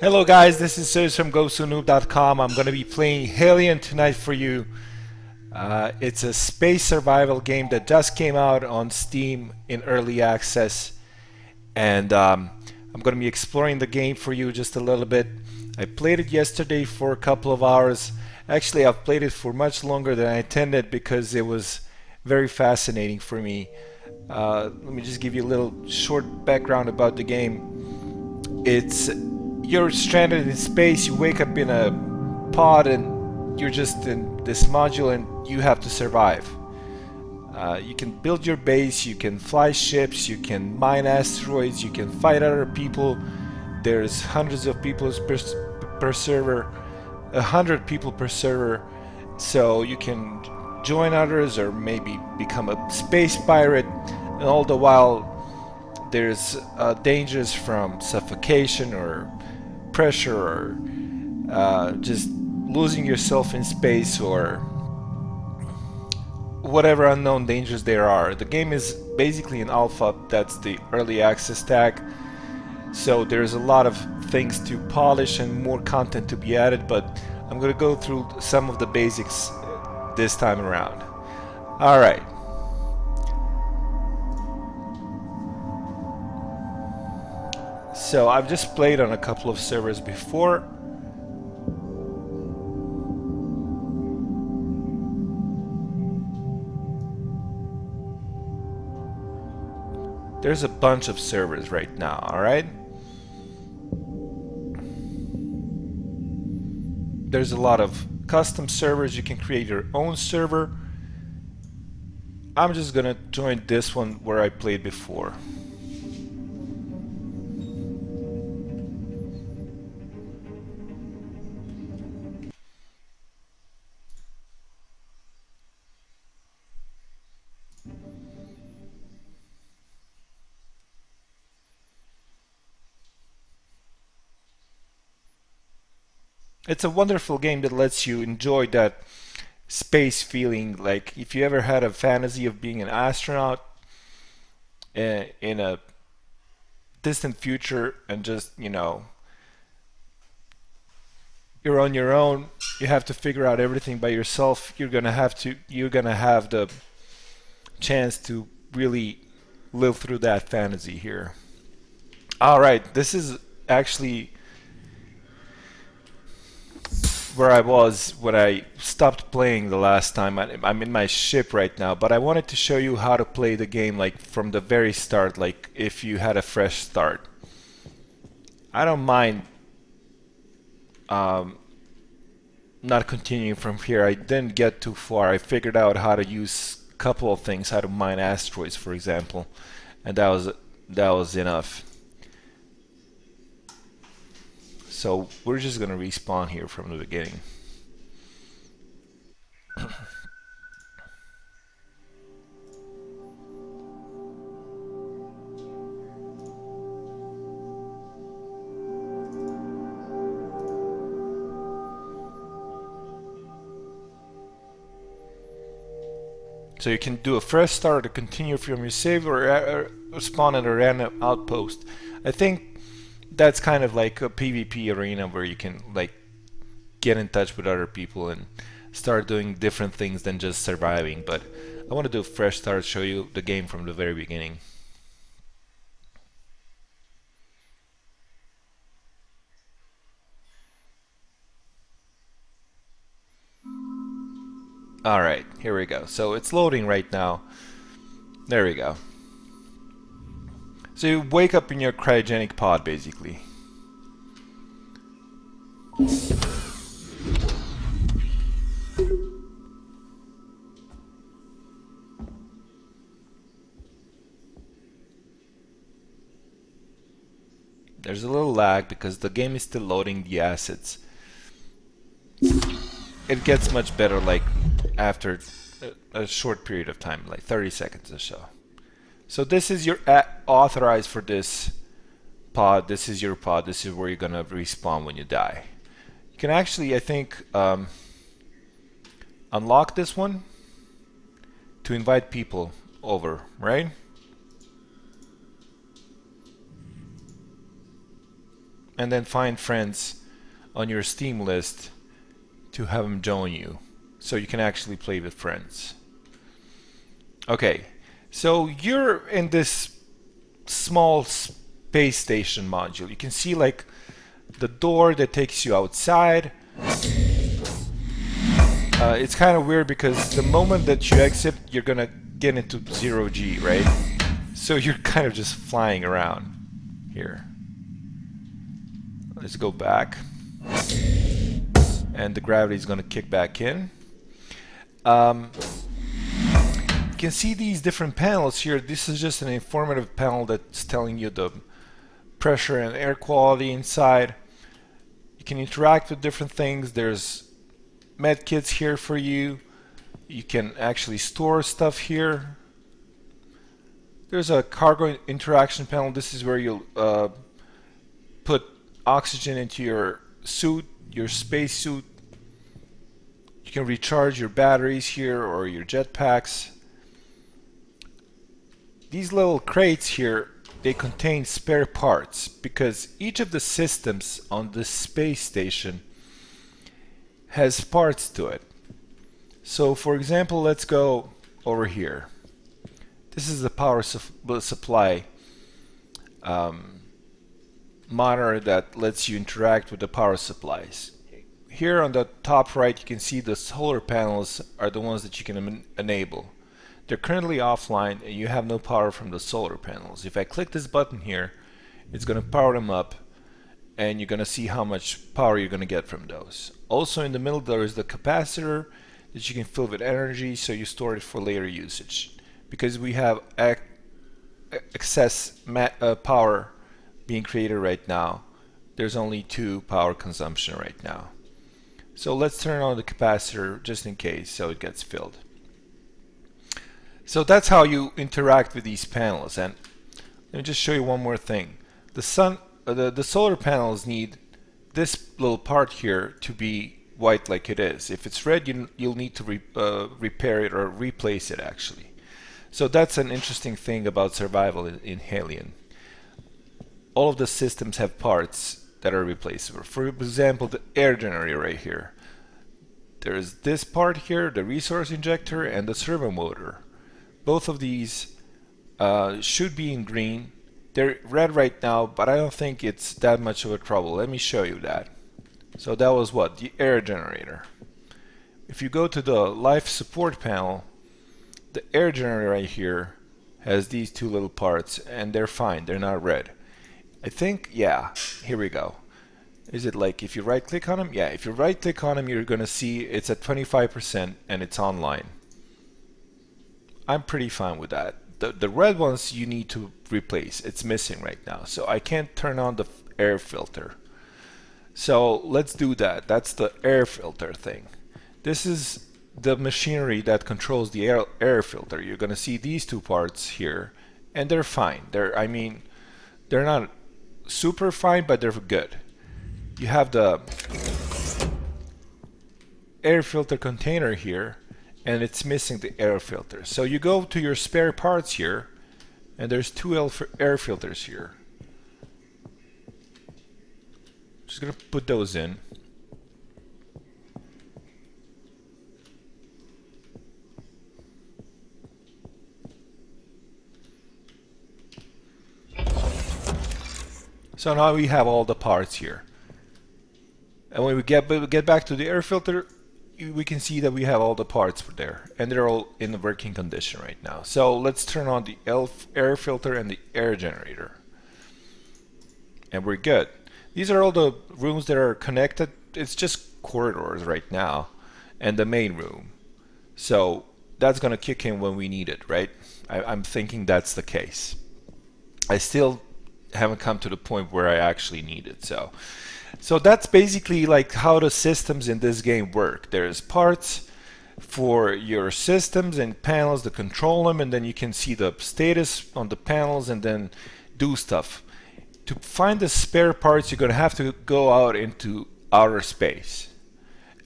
Hello guys, this is Serge from GoSoNoob.com. I'm going to be playing Hellion tonight for you. It's a space survival game that just came out on Steam in early access, and I'm going to be exploring the game for you just a little bit. I played it yesterday for a couple of hours. Actually, I've played it for much longer than I intended because it was very fascinating for me. Let me just give you a little short background about the game. You're stranded in space, you wake up in a pod and you're just in this module and you have to survive. You can build your base, you can fly ships, you can mine asteroids, you can fight other people. There's hundreds of people per server, 100 people per server, so you can join others or maybe become a space pirate, and all the while there's dangers from suffocation or pressure or just losing yourself in space or whatever unknown dangers there are. The game is basically an alpha, that's the early access tag, so there's a lot of things to polish and more content to be added, but I'm gonna go through some of the basics this time around. Alright. So I've just played on a couple of servers before. There's a bunch of servers right now, alright? There's a lot of custom servers, you can create your own server. I'm just gonna join this one where I played before. It's a wonderful game that lets you enjoy that space feeling. Like if you ever had a fantasy of being an astronaut in a distant future and just, you know, you're on your own, you have to figure out everything by yourself, you're gonna have the chance to really live through that fantasy here. Alright, this is actually where I was when I stopped playing the last time. I'm in my ship right now, but I wanted to show you how to play the game like from the very start, like if you had a fresh start. I don't mind not continuing from here. I didn't get too far. I figured out how to use a couple of things, how to mine asteroids, for example, and that was enough. So we're just gonna respawn here from the beginning. So you can do a fresh start or continue from your save or spawn at a random outpost. I think that's kind of like a PvP arena where you can like get in touch with other people and start doing different things than just surviving. But I want to do a fresh start, show you the game from the very beginning. Alright, here we go. So it's loading right now. There we go. So you wake up in your cryogenic pod basically. There's a little lag because the game is still loading the assets. It gets much better like after a short period of time, like 30 seconds or so. So this is your authorized for this pod. This is your pod. This is where you're gonna respawn when you die. You can actually, I think, unlock this one to invite people over, right? and then find friends on your Steam list to have them join you, so you can actually play with friends. Okay, so you're in this small space station module. You can see like the door that takes you outside. It's kind of weird because the moment that you exit, you're gonna get into 0G, right? So you're kind of just flying around here. Let's go back. And the gravity is gonna kick back in. You can see these different panels here. This is just an informative panel that's telling you the pressure and air quality inside. You can interact with different things. There's med kits here for you. You can actually store stuff here. There's a cargo interaction panel. This is where you'll put oxygen into your suit, your space suit. You can recharge your batteries here or your jetpacks. These little crates here, they contain spare parts because each of the systems on this space station has parts to it. So for example, let's go over here. This is the power supply monitor that lets you interact with the power supplies. Here on the top right, you can see the solar panels are the ones that you can enable. They're currently offline and you have no power from the solar panels. If I click this button here, it's going to power them up and you're going to see how much power you're going to get from those. Also in the middle there is the capacitor that you can fill with energy, so you store it for later usage. Because we have excess power being created right now, there's only 2 power consumption right now. So let's turn on the capacitor just in case so it gets filled. So that's how you interact with these panels. And let me just show you one more thing. The solar panels need this little part here to be white like it is. If it's red, you'll need to repair it or replace it actually. So that's an interesting thing about survival in Hellion. All of the systems have parts that are replaceable. For example, the air generator right here. There's this part here, the resource injector, and the servo motor. Both of these should be in green. They're red right now, but I don't think it's that much of a trouble. Let me show you that. So that was what? The air generator. If you go to the life support panel, the air generator right here has these 2 little parts and they're fine, they're not red. I think, yeah, here we go. Is it like if you right click on them? Yeah, if you right click on them, you're gonna see it's at 25% and it's online. I'm pretty fine with that. The red ones you need to replace. It's missing right now. So I can't turn on the air filter. So let's do that. That's the air filter thing. This is the machinery that controls the air filter. You're gonna see these 2 parts here and they're fine. I mean, they're not super fine, but they're good. You have the air filter container here and it's missing the air filter. So you go to your spare parts here and there's 2 air filters here. Just gonna put those in. So now we have all the parts here. And when we get back to the air filter, we can see that we have all the parts there. And they're all in the working condition right now. So let's turn on the air filter and the air generator. And we're good. These are all the rooms that are connected. It's just corridors right now. And the main room. So that's going to kick in when we need it, right? I'm thinking that's the case. I still haven't come to the point where I actually need it. So that's basically like how the systems in this game work. There's parts for your systems and panels to control them, and then you can see the status on the panels and then do stuff. To find the spare parts, you're going to have to go out into outer space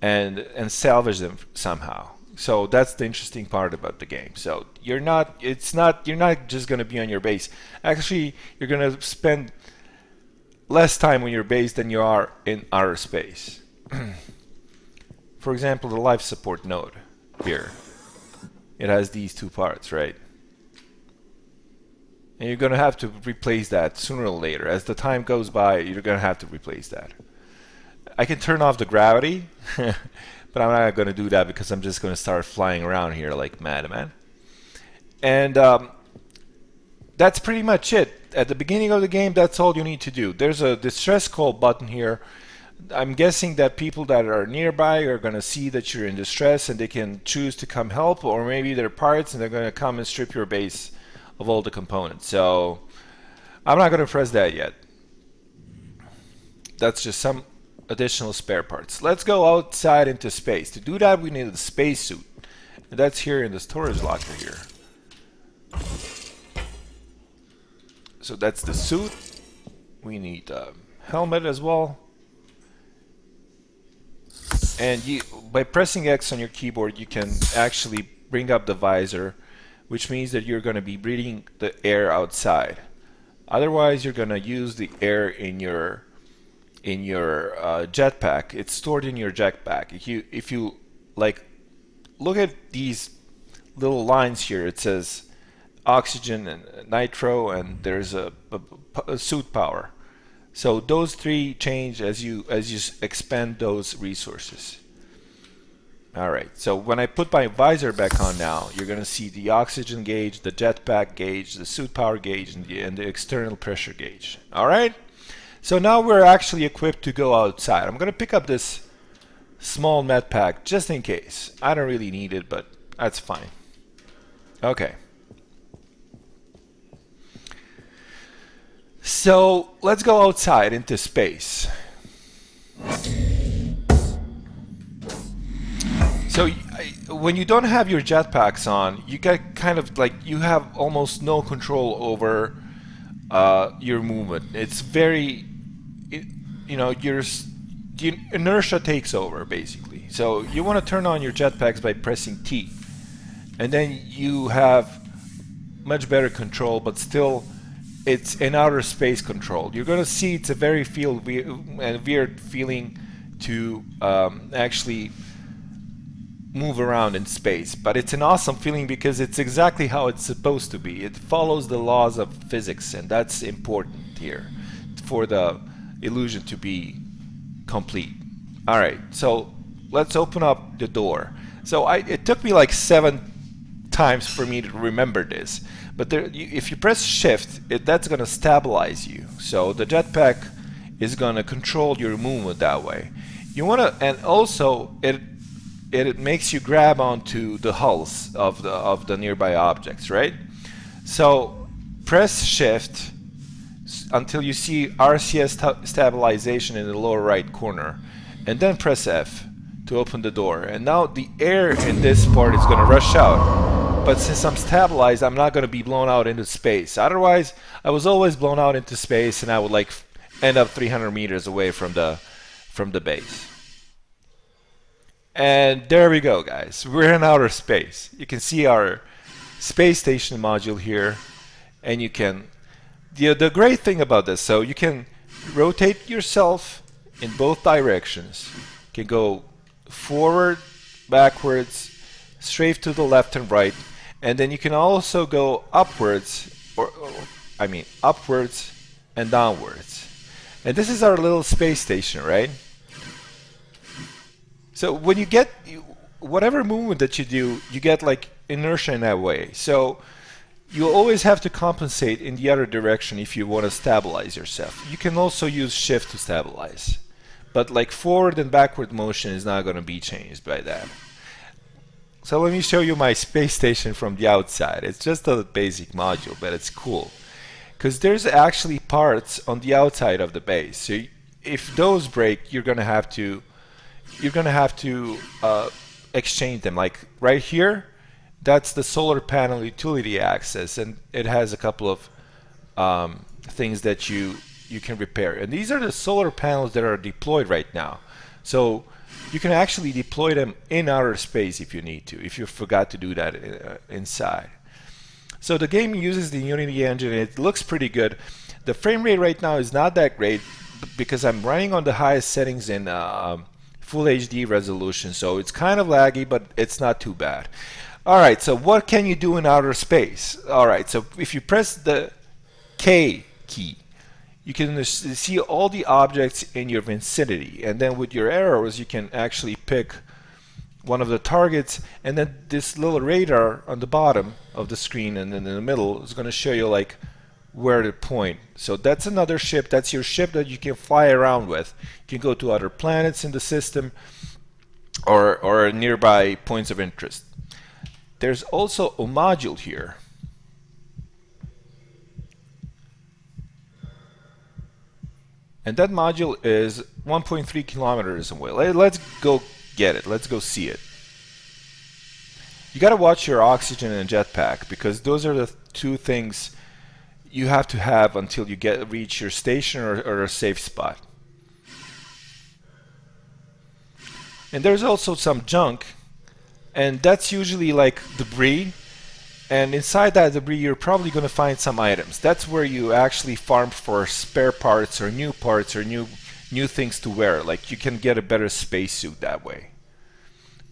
and salvage them somehow. So that's the interesting part about the game. So you're not just going to be on your base. Actually, you're going to spend less time on your base than you are in outer space. For example, the life support node here. It has these two parts, right? And you're going to have to replace that sooner or later. As the time goes by, you're going to have to replace that. I can turn off the gravity, but I'm not going to do that because I'm just going to start flying around here like madman. And that's pretty much it. At the beginning of the game, that's all you need to do. There's a distress call button here. I'm guessing that people that are nearby are going to see that you're in distress and they can choose to come help, or maybe they're pirates and they're going to come and strip your base of all the components. So I'm not going to press that yet. That's just some additional spare parts. Let's go outside into space. To do that, we need a spacesuit, and that's here in the storage locker here. So that's the suit. We need a helmet as well. And by pressing X on your keyboard, you can actually bring up the visor, which means that you're going to be breathing the air outside. Otherwise, you're going to use the air in your jetpack. It's stored in your jetpack. If you like, look at these little lines here. It says oxygen and nitro, and there's a suit power. So those three change as you expand those resources. Alright, so when I put my visor back on now, you're going to see the oxygen gauge, the jetpack gauge, the suit power gauge, and the external pressure gauge. Alright, so now we're actually equipped to go outside. I'm going to pick up this small med pack just in case. I don't really need it, but that's fine. Okay. So let's go outside into space. So when you don't have your jetpacks on, you get kind of like you have almost no control over your movement. It's very, you know, the inertia takes over basically. So you want to turn on your jetpacks by pressing T, and then you have much better control, but still it's in outer space control. You're going to see it's a very weird feeling to actually move around in space, but it's an awesome feeling because it's exactly how it's supposed to be. It follows the laws of physics, and that's important here for the illusion to be complete. Alright, so let's open up the door. So it took me like 7 times for me to remember this, but if you press shift, that's going to stabilize you. So the jetpack is going to control your movement that way. You want to, and also it makes you grab onto the hulls of the nearby objects, right? So press shift until you see RCS stabilization in the lower right corner, and then press F to open the door. And now the air in this part is going to rush out. But since I'm stabilized, I'm not going to be blown out into space. Otherwise, I was always blown out into space, and I would like end up 300 meters away from the base. And there we go, guys. We're in outer space. You can see our space station module here, and you can. The great thing about this, so you can rotate yourself in both directions. You can go forward, backwards, straight to the left and right. And then you can also go upwards, upwards and downwards. And this is our little space station, right? So when you get whatever movement that you do, you get like inertia in that way. So you'll always have to compensate in the other direction if you want to stabilize yourself. You can also use shift to stabilize. But like forward and backward motion is not going to be changed by that. So let me show you my space station from the outside. It's just a basic module, but it's cool because there's actually parts on the outside of the base. So if those break, you're gonna have to exchange them. Like right here, that's the solar panel utility access, and it has a couple of things that you can repair. And these are the solar panels that are deployed right now. So you can actually deploy them in outer space if you need to, if you forgot to do that inside. So the game uses the Unity engine, and it looks pretty good. The frame rate right now is not that great because I'm running on the highest settings in full HD resolution, so it's kind of laggy, but it's not too bad. Alright, so what can you do in outer space? Alright, so if you press the K key, you can see all the objects in your vicinity, and then with your arrows you can actually pick one of the targets, and then this little radar on the bottom of the screen and then in the middle is going to show you like where to point. So that's another ship. That's your ship that you can fly around with. You can go to other planets in the system or nearby points of interest. There's also a module here. And that module is 1.3 kilometers away. Let's go get it. Let's go see it. You got to watch your oxygen and jetpack because those are the two things you have to have until you reach your station or a safe spot. And there's also some junk, and that's usually like debris. And inside that debris, you're probably going to find some items. That's where you actually farm for spare parts or new things to wear. Like you can get a better spacesuit that way.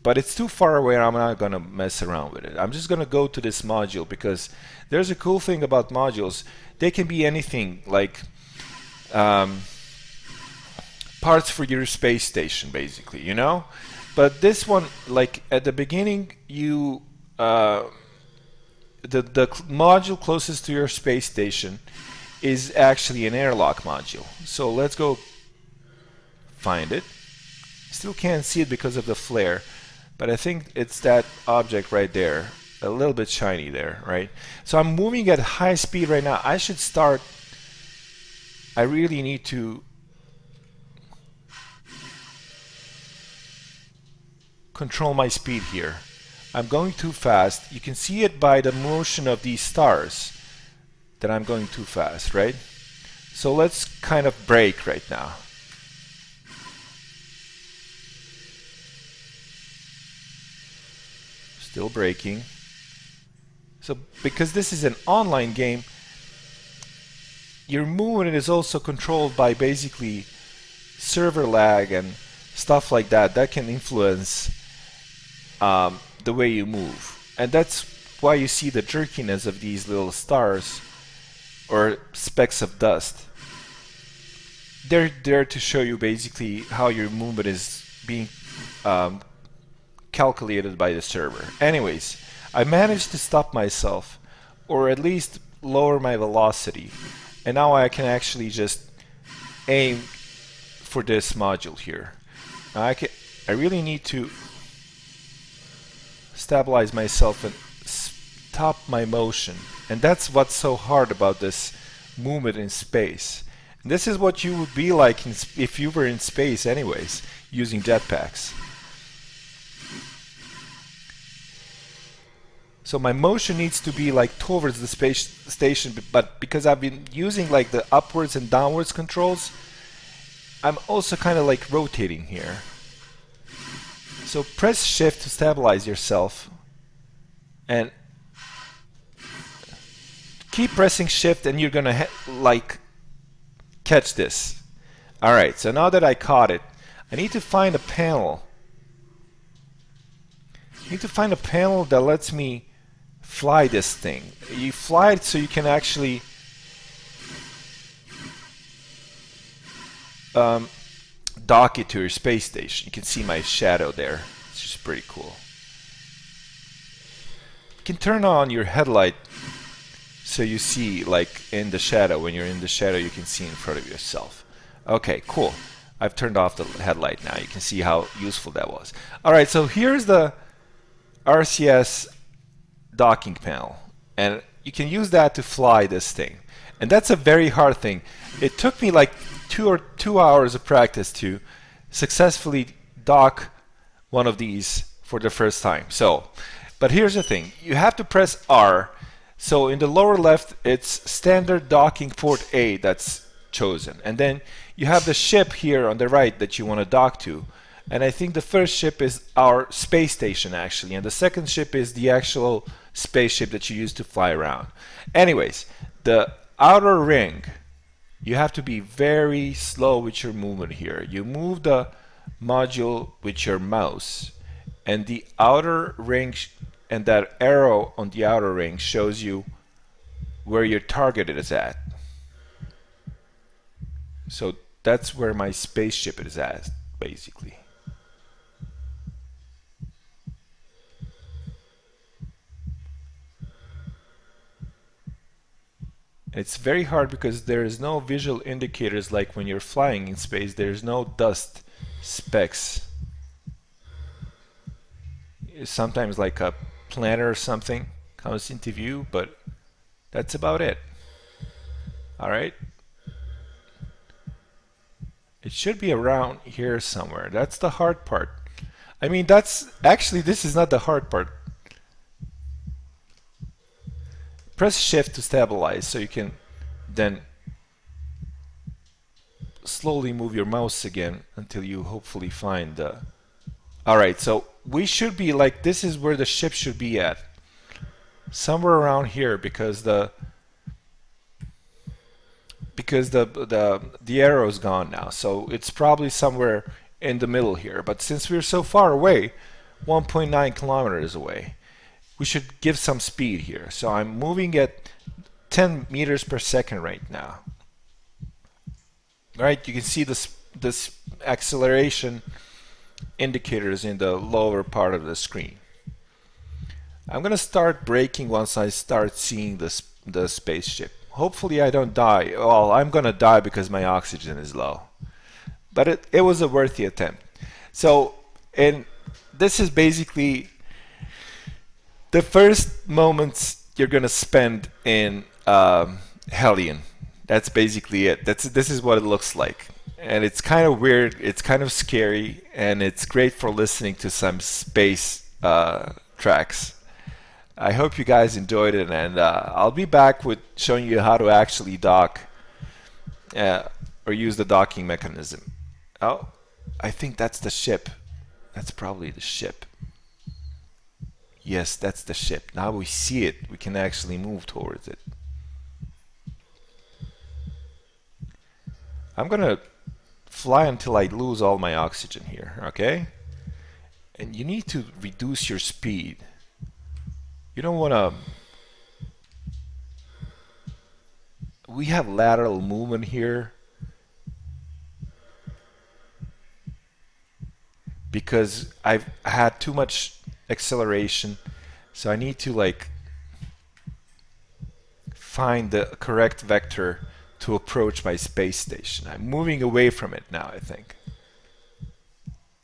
But it's too far away and I'm not going to mess around with it. I'm just going to go to this module because there's a cool thing about modules. They can be anything like parts for your space station basically, you know? But this one, like at the beginning, you the module closest to your space station is actually an airlock module. So let's go find it. Still can't see it because of the flare, but I think it's that object right there, a little bit shiny there, right? So I'm moving at high speed right now. I should start. I really need to control my speed here. I'm going too fast. You can see it by the motion of these stars that I'm going too fast, right? So let's kind of brake right now. Still braking. So because this is an online game, your movement is also controlled by basically server lag and stuff like that. That can influence the way you move, and that's why you see the jerkiness of these little stars or specks of dust. They're there to show you basically how your movement is being calculated by the server. Anyways, I managed to stop myself, or at least lower my velocity, and now I can actually just aim for this module here. Now I really need to stabilize myself and stop my motion, and that's what's so hard about this movement in space. And this is what you would be like if you were in space anyways, using jetpacks. So my motion needs to be like towards the space station, but because I've been using like the upwards and downwards controls, I'm also kind of like rotating here. So press shift to stabilize yourself and keep pressing shift, and you're gonna like catch this. Alright, so now that I caught it, I need to find a panel. I need to find a panel that lets me fly this thing. You fly it so you can actually dock it to your space station. You can see my shadow there. It's just pretty cool. You can turn on your headlight so you see like in the shadow. When you're in the shadow, you can see in front of yourself. Okay, cool. I've turned off the headlight now. You can see how useful that was. Alright, so here's the RCS docking panel, and you can use that to fly this thing. And that's a very hard thing. It took me like 2 hours of practice to successfully dock one of these for the first time. So, but here's the thing. You have to press R. So in the lower left, it's standard docking port A that's chosen. And then you have the ship here on the right that you want to dock to. And I think the first ship is our space station actually. And the second ship is the actual spaceship that you use to fly around. Anyways, the outer ring You have to be very slow with your movement here. You move the module with your mouse, and the outer ring and that arrow on the outer ring shows you where your target is at. So that's where my spaceship is at, basically. It's very hard because there is no visual indicators like when you're flying in space. There's no dust specks. Sometimes like a planet or something comes into view, but that's about it. All right. It should be around here somewhere. That's the hard part. I mean, that's actually, this is not the hard part. Press shift to stabilize so you can then slowly move your mouse again until you hopefully find the... Alright, so we should be like, this is where the ship should be at. Somewhere around here, because the arrow is gone now. So it's probably somewhere in the middle here. But since we're so far away, 1.9 kilometers away, we should give some speed here. So I'm moving at 10 meters per second right now. Right, you can see this acceleration indicators in the lower part of the screen. I'm gonna start braking once I start seeing the spaceship. Hopefully I don't die. Well, I'm gonna die because my oxygen is low. But it was a worthy attempt. So, and this is basically the first moments you're gonna spend in Hellion. That's basically it. This is what it looks like. And it's kind of weird, it's kind of scary, and it's great for listening to some space tracks. I hope you guys enjoyed it, and I'll be back with showing you how to actually dock or use the docking mechanism. Oh, I think that's the ship. That's probably the ship. Yes, that's the ship. Now we see it. We can actually move towards it. I'm gonna fly until I lose all my oxygen here, okay? And you need to reduce your speed. You don't want to... We have lateral movement here because I've had too much acceleration, so I need to like find the correct vector to approach my space station. I'm moving away from it now, I think.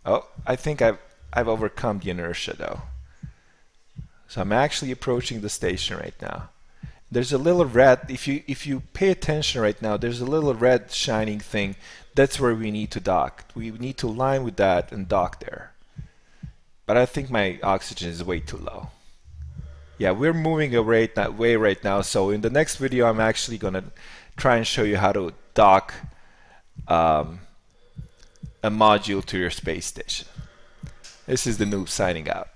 Oh, I think I've overcome the inertia though. So I'm actually approaching the station right now. There's a little red, if you pay attention right now, there's a little red shining thing. That's where we need to dock. We need to line with that and dock there. But I think my oxygen is way too low. Yeah, we're moving away right now. So in the next video, I'm actually gonna try and show you how to dock a module to your space station. This is the noob signing out.